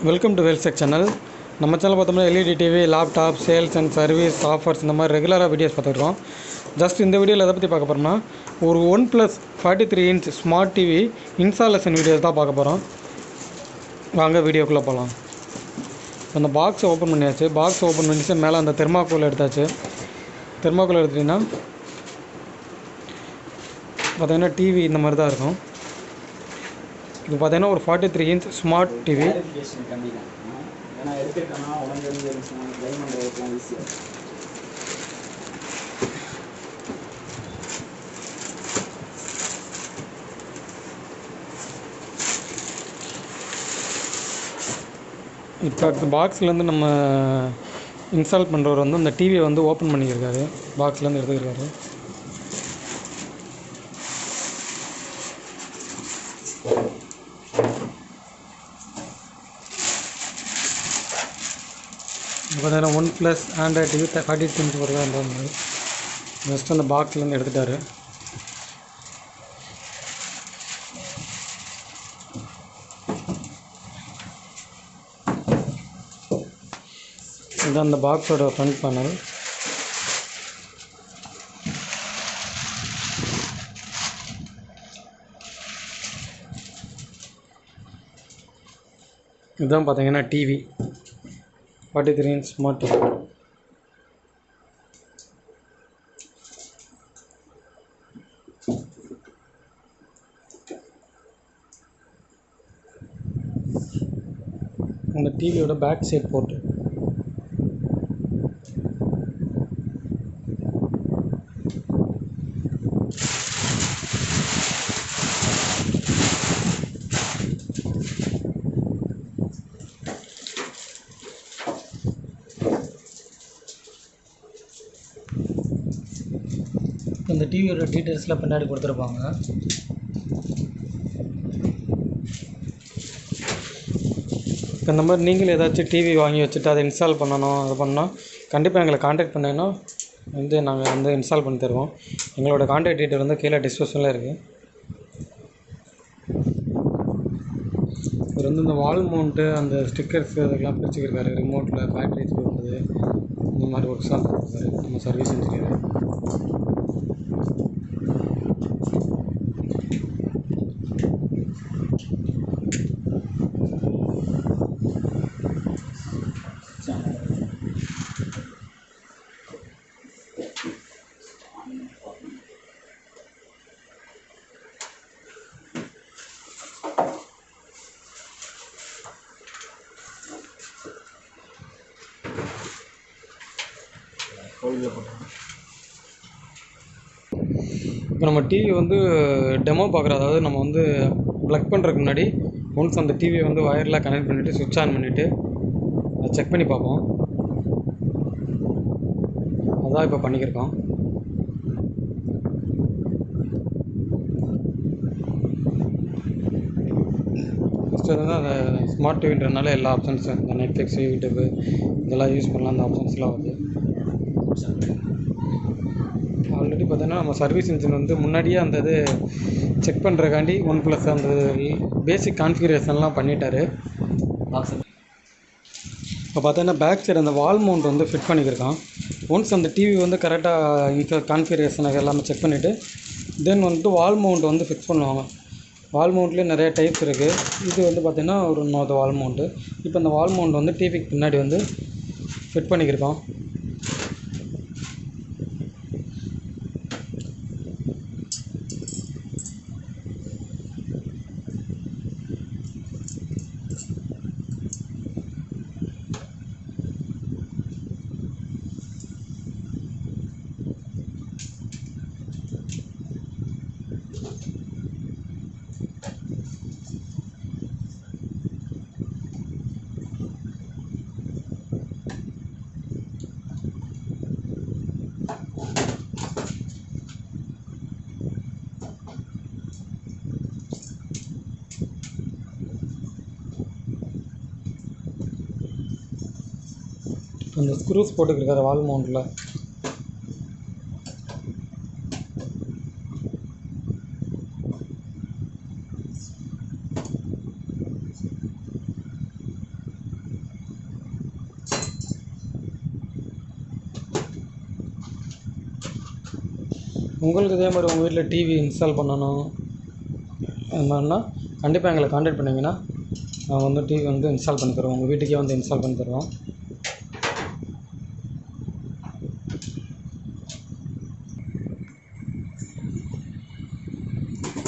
Welcome to Welsec channel. நம்ம channel பார்த்தோம்னா LED TV, laptop, sales and service offers இந்த மாதிரி ரெகுலராக வீடியோஸ் பார்த்துருக்கோம். ஜஸ்ட் இந்த வீடியோவில் எதை பற்றி பார்க்க போகிறோம்னா ஒரு OnePlus 43 inch smart TV installation videos தான் பார்க்க போகிறோம். வாங்க வீடியோக்குள்ளே போகலாம். அந்த பாக்ஸை ஓப்பன் பண்ணியாச்சு. பாக்ஸ் ஓப்பன் பண்ணிச்சு மேலே அந்த தெர்மாக்கோல் எடுத்தாச்சு. தெர்மாக்கோல் எடுத்துட்டிங்கன்னா பார்த்தீங்கன்னா டிவி இந்த மாதிரி தான் இருக்கும். இது பார்த்தீங்கன்னா ஒரு 43 இன்ச் ஸ்மார்ட் டிவி. இப்போ இந்த பாக்ஸ்லேருந்து நம்ம இன்ஸ்டால் பண்ணுறவர் வந்து அந்த டிவியை வந்து ஓப்பன் பண்ணியிருக்காரு. பாக்ஸ்லேருந்து எடுத்துக்கிருக்காரு. பார்த்தீங்கன்னா OnePlus ஆண்ட்ராய்ட் டிவி 42 இன்ச் ஒரு தான் இருந்தது. ஜஸ்ட் அந்த பாக்ஸ்லேருந்து எடுத்துட்டாரு. இதுதான் அந்த பாக்ஸோட ஃப்ரண்ட் பேனல். இதுதான் பார்த்தீங்கன்னா டிவி 43 இன்ச் ஸ்மார்ட் டிவி. அந்த டிவியோட பேக் சைட் போட்டு இந்த டிவியோட டீட்டெயில்ஸ்லாம் பின்னாடி கொடுத்துருப்பாங்க. இப்போ இந்த மாதிரி நீங்கள் ஏதாச்சும் டிவி வாங்கி வச்சுட்டு அதை இன்ஸ்டால் பண்ணணும், அது பண்ணால் கண்டிப்பாக எங்களை காண்டாக்ட் பண்ணிங்கன்னா வந்து நாங்கள் வந்து இன்ஸ்டால் பண்ணி தருவோம். எங்களோட காண்டாக்ட் டீட்டெயில் வந்து கீழே டிஸ்கிரிப்ஷனில் இருக்குது. இவர் வந்து இந்த வால் மவுண்ட்டு அந்த ஸ்டிக்கர்ஸ் அதுக்கெல்லாம் பிரிச்சுக்கிருக்காரு. ரிமோட்டில் பேட்டரி வந்தது இந்த மாதிரி ஒர்க் ஷாப் கொடுத்தாரு நம்ம சர்வீஸ் இன்ஜினியர். இப்போ நம்ம டிவி வந்து டெமோ பார்க்குறோம். அதாவது நம்ம வந்து ப்ளக் பண்ணுறதுக்கு முன்னாடி ஒன்ஸ் அந்த டிவியை வந்து வயரில் கனெக்ட் பண்ணிவிட்டு சுவிட்ச் ஆன் பண்ணிவிட்டு அதை செக் பண்ணி பார்ப்போம். அதான் இப்போ பண்ணிக்கிருக்கோம். ஃபஸ்ட்டு வந்து அந்த ஸ்மார்ட் டிவின்றதுனால எல்லா ஆப்ஷன்ஸும் இந்த நெட்ஃப்ளிக்ஸு, யூடியூப்பு இதெல்லாம் யூஸ் பண்ணலாம். அந்த ஆப்ஷன்ஸ்லாம் வருது. ஆல்ரெடி பார்த்தீங்கன்னா நம்ம சர்வீஸ் இன்ஜின் வந்து முன்னாடியே அந்த இது செக் பண்ணுறக்காண்டி OnePlus அந்த பேசிக் கான்ஃபிகரேஷன்லாம் பண்ணிட்டாரு. இப்போ பார்த்தீங்கன்னா பேக் சைடு அந்த வால் மவுண்ட் வந்து ஃபிட் பண்ணிக்கிருக்கான். ஒன்ஸ் அந்த டிவி வந்து கரெக்டாக கான்ஃபிகரேஷன் எல்லாமே செக் பண்ணிவிட்டு தென் வந்துட்டு வால் மவுண்ட் வந்து ஃபிக்ஸ் பண்ணுவாங்க. வால் மவுண்ட்லேயே நிறைய டைப்ஸ் இருக்குது. இது வந்து பார்த்திங்கன்னா ஒரு இன்னொரு வால் மவுண்ட்டு. இப்போ அந்த வால் மவுண்ட் வந்து டிவிக்கு பின்னாடி வந்து ஃபிட் பண்ணிக்கிருக்கோம். அந்த ஸ்க்ரூஸ் போட்டுக்கிருக்காரு வால் மவுண்டில். உங்களுக்கு இதே மாதிரி உங்கள் வீட்டில் டிவி இன்ஸ்டால் பண்ணணும் அது மாதிரினா கண்டிப்பாக எங்களை கான்டாக்ட் பண்ணிங்கன்னா நாங்கள் வந்து டிவி வந்து இன்ஸ்டால் பண்ணி தருவோம். உங்கள் வீட்டுக்கே வந்து இன்ஸ்டால் பண்ணி தருவோம்.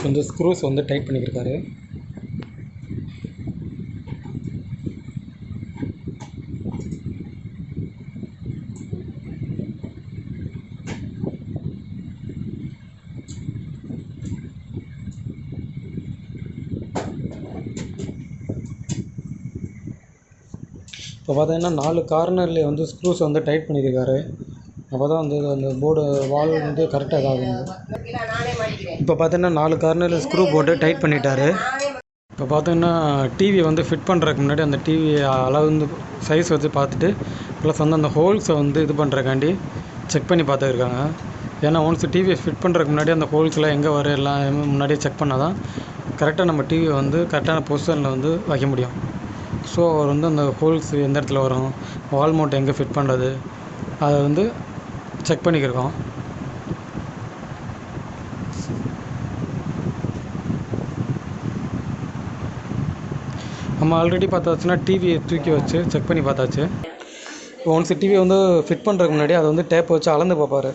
கொஞ்சம் ஸ்க்ரூஸ் வந்து டைட் பண்ணிக்கிருக்காரு. இப்போ பார்த்தீங்கன்னா 4 கார்னர்லேயே வந்து ஸ்க்ரூஸ் வந்து டைட் பண்ணியிருக்காரு. அப்போ தான் வந்து அந்த போர்டு வால் வந்து கரெக்டாக இதாகும். இப்போ பார்த்தீங்கன்னா 4 கார்னரில் ஸ்க்ரூ போட்டு டைட் பண்ணிட்டாரு. இப்போ பார்த்தீங்கன்னா டிவி வந்து ஃபிட் பண்ணுறதுக்கு முன்னாடி அந்த டிவி அளவு வந்து சைஸ் வச்சு பார்த்துட்டு ப்ளஸ் வந்து அந்த ஹோல்ஸை வந்து இது பண்ணுறக்காண்டி செக் பண்ணி பார்த்துருக்காங்க. ஏன்னா ஒன்ஸ் டிவியை ஃபிட் பண்ணுறதுக்கு முன்னாடி அந்த ஹோல்ஸ்லாம் எங்கே வரும் எல்லாம் முன்னாடியே செக் பண்ணால் தான் கரெக்டாக நம்ம டிவியை வந்து கரெக்டான பொசிஷனில் வந்து வைக்க முடியும். ஸோ அவர் வந்து அந்த ஹோல்ஸ் எந்த இடத்துல வரும், வால் மவுண்ட் எங்கே ஃபிட் பண்ணுறது அதை வந்து செக் பண்ணிக்கிருக்கோம். நம்ம ஆல்ரெடி பார்த்தாச்சுன்னா டிவியை தூக்கி வச்சு செக் பண்ணி பார்த்தாச்சு. ஒன்ஸ் டிவி வந்து ஃபிட் பண்ணுறதுக்கு முன்னாடி அதை வந்து டேப் வச்சு அளந்து பார்ப்பார்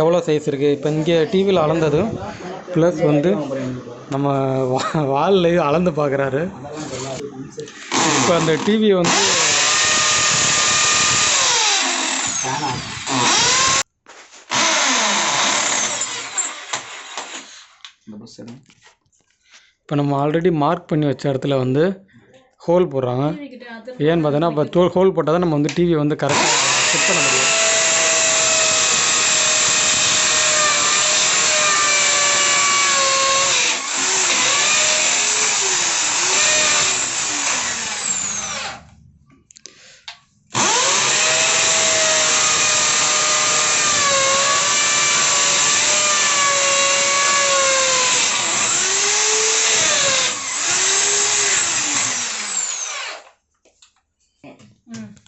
எவ்வளோ சைஸ் இருக்குது. இப்போ இங்கே டிவியில் அளந்தது ப்ளஸ் வந்து நம்ம வால்லையும் அளந்து பார்க்குறாரு. இப்போ அந்த டிவி வந்து இப்போ நம்ம ஆல்ரெடி மார்க் பண்ணி வச்ச இடத்துல வந்து ஹோல் போடுறாங்க. ஏன்னு பார்த்தோன்னா இப்போ ஹோல் போட்டால் தான் நம்ம வந்து டிவி வந்து கரெக்டாக செட் பண்ண முடியும்.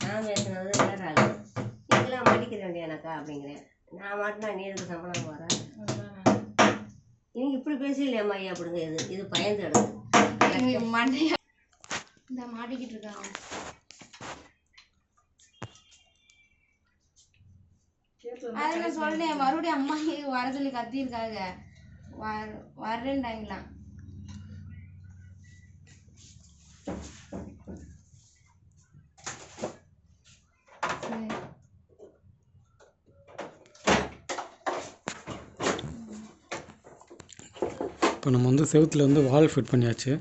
நான் பேசுனது வேறாது. இதெல்லாம் மடிக்க வேண்டியனக்கா அப்படிங்கிறேன். நான் மாட்டினா நீ எதுக்கு சம்பளம் போகிறேன்? நீங்கள் இப்படி பேசலையம்மா ஐயா அப்படிங்க. இது பயந்து எடுத்து மண்டையா இந்த மாட்டிக்கிட்டு இருக்காங்க. அதை நான் சொன்னேன், மறுபடியும் அம்மா வர சொல்லி கத்திருக்காங்க. வர்றேன்டாங்களாம். இப்போ நம்ம வந்து செவுத்தில் வந்து வால் ஃபிட் பண்ணியாச்சு.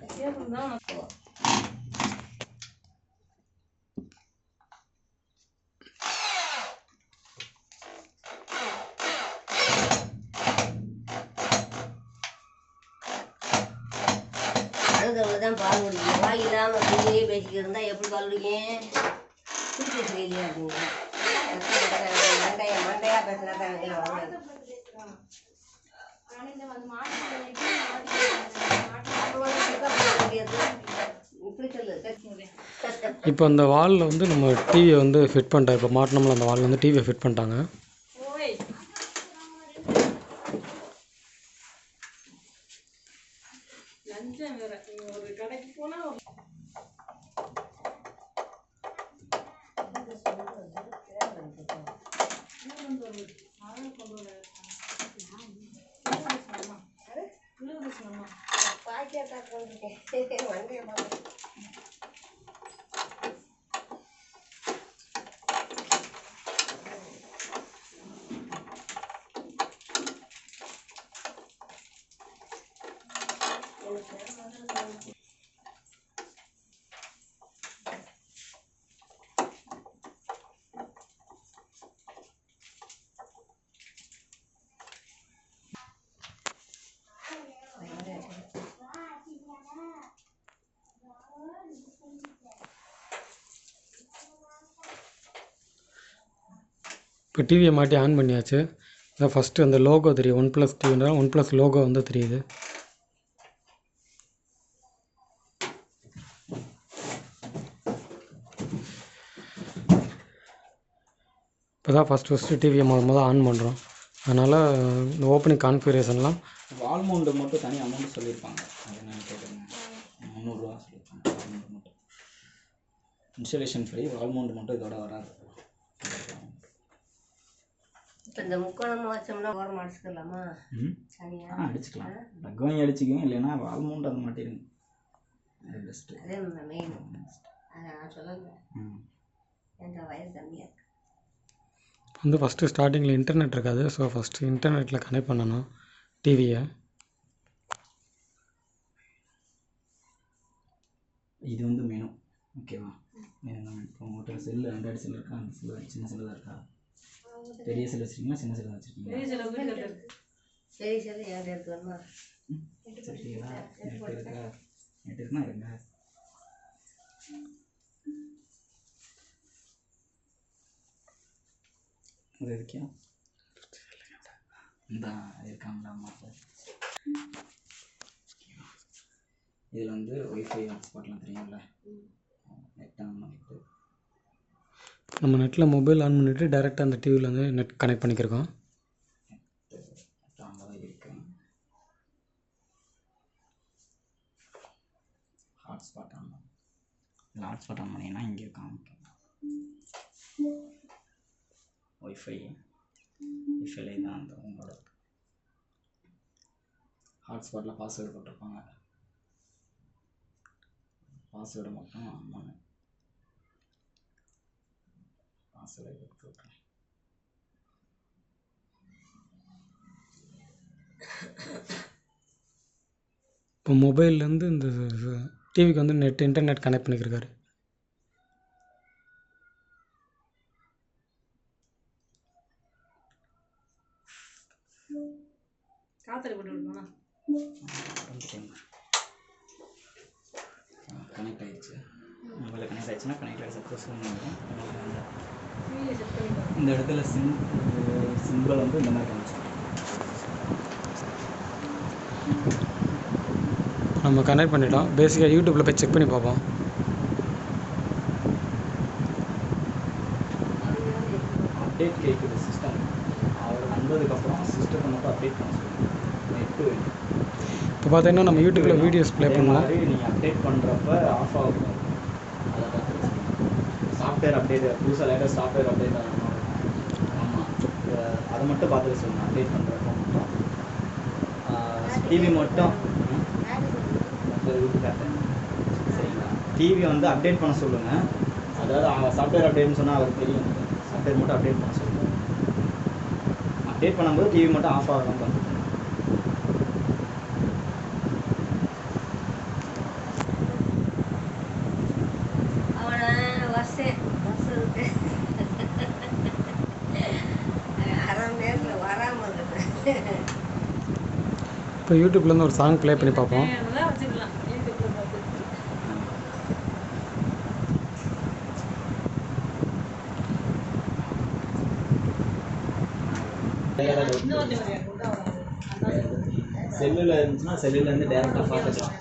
அழுதவங்க தான் பால் குடிக்கணும். வாய் இல்லாமல் அப்படியே பேசிக்கிட்டு இருந்தால் எப்படி பால் குடிக்கேன்? குடிக்க செய்யலையா அப்படிங்க. மண்டையாக பேசினா தான் வெளில வாங்க. இப்போ அந்த வாலில் வந்து நம்ம டிவியை வந்து ஃபிட் பண்ணிட்டோம். இப்போ மாட்டினோம்ல அந்த வாலில் வந்து டிவியை ஃபிட் பண்ணிட்டாங்க. இப்போ டிவியை மாட்டி ஆன் பண்ணியாச்சு. அதான் ஃபஸ்ட்டு அந்த லோகோ தெரியும். OnePlus டிவினா OnePlus லோகோ வந்து தெரியுது. இப்போ தான் ஃபஸ்ட்டு டிவியை முதல் ஆன் பண்ணுறோம். அதனால் இந்த ஓப்பனிங் கான்ஃபிகரேஷன்லாம் வால் மவுண்ட் மட்டும் தனி அமௌண்ட் சொல்லியிருப்பாங்க. அதை நான் கேட்குறேன். 300 சொல்லியிருப்பாங்க வால் மவுண்ட் மட்டும். Installation free. வால் மவுண்ட் மட்டும் இதோட வராது. இப்போ இந்த முக்கோணமாக வச்சோம்னா ஓரம் அடிச்சுக்கலாமா? தனியாக அடிச்சுக்கலாம். ப்ளக் வாங்கி அடிச்சுக்கோங்க, இல்லைன்னா வால் மவுண்ட் அதை மாட்டிடுங்க. அது பெஸ்ட்டு. அதே மெயின். அதை நான் சொல்லலை, என்ற வயசு கம்மியாக இருக்கு. வந்து ஃபஸ்ட்டு ஸ்டார்டிங்கில் இன்டர்நெட் இருக்காது. ஸோ ஃபஸ்ட்டு இன்டர்நெட்டில் கனெக்ட் பண்ணணும் டிவியை. இது வந்து மெனு. ஓகேவா? இப்போ உங்கள்கிட்ட செல்லு ஆண்ட்ராய்டு செல்லு இருக்கா? அந்த செல்லு சின்ன செல்லு தான் இருக்கா? பெரிய செல்லு வச்சுருக்கீங்களா? சின்ன செல்லு வச்சுருக்கீங்களா? பெரிய செல்லு ஏன் எடுத்துக்கணுமா? சரிங்களா? நெட் இருக்கா? நெட் இருக்குன்னா இருங்க. இது இருக்கியா? இந்த இருக்காங்களா? இதில் வந்து ஒய்ஃபை ஹாட்ஸ்பாட்லாம் தெரியும்ல, நெட் ஆன் பண்ணிட்டு நம்ம நெட்டில் மொபைல் ஆன் பண்ணிவிட்டு டேரெக்டாக அந்த டிவியில் வந்து நெட் கனெக்ட் பண்ணிக்கிறோம். அங்கே தான் இருக்கேன். ஹாட்ஸ்பாட் ஆன் பண்ணி இல்லை, ஹாட்ஸ்பாட் ஆன் பண்ணிங்கன்னா இங்கே காமிக்கும் ஒய்ஃபைல தான் அந்த உங்களோட ஹாட்ஸ்பாட்டில் பாஸ்வேர்டு போட்டிருப்பாங்க. பாஸ்வேர்டு மட்டும் ஆன் பண்ணு. பாஸ்வேர்டு எடுத்து விட்றேன். இப்போ மொபைல்லேருந்து இந்த டிவிக்கு வந்து இன்டர்நெட் கனெக்ட் பண்ணிக்கிருக்காரு. கனெக்ட் ஆகிடுச்சு. மொபைலில் கனெக்ட் ஆகிடுச்சுன்னா கனெக்ட் ஆகி சக்ஸஸ்ஃபுல். இந்த இடத்துல சிம்பிள் வந்து இந்த மாதிரி காமிச்சு நம்ம கனெக்ட் பண்ணிட்டோம். பேசிக்காக யூடியூப்பில் போய் செக் பண்ணி பார்ப்போம். அப்டேட் கேட்குது சிஸ்டம். அவர் வந்ததுக்கப்புறம் சிஸ்டத்தை மட்டும் அப்டேட் பண்ண சொல்லுங்கள். நெட்டு இப்போ பார்த்தீங்கன்னா நம்ம யூடியூப்பில் வீடியோஸ் ப்ளே பண்ணலாம். நீங்கள் அப்டேட் பண்ணுறப்ப ஆஃப் ஆகும். அதை பார்த்து சாஃப்ட்வேர் அப்டேட் புதுசாக லேட்டஸ்ட் சாஃப்ட்வேர் அப்டேட் ஆகணும். ஆமாம், அதை மட்டும் பார்த்துக்க சொல்லுங்கள். அப்டேட் பண்ணுறப்ப மட்டும் டிவி மட்டும் சரிங்களா? டிவி வந்து அப்டேட் பண்ண சொல்லுங்கள். அதாவது சாஃப்ட்வேர் அப்டேட்னு சொன்னால் அவருக்கு தெரியும். சாஃப்ட்வேர் மட்டும் அப்டேட் பண்ண சொல்லுங்கள். அப்டேட் பண்ணும்போது டிவி மட்டும் ஆஃப் ஆகணும் பார்த்து. இப்போ யூடியூப்லேருந்து ஒரு சாங் ப்ளே பண்ணி பார்ப்போம். செல்லில் இருந்துச்சுன்னா செல்லுலேருந்து டேரெக்டாக பார்த்துக்கலாம்.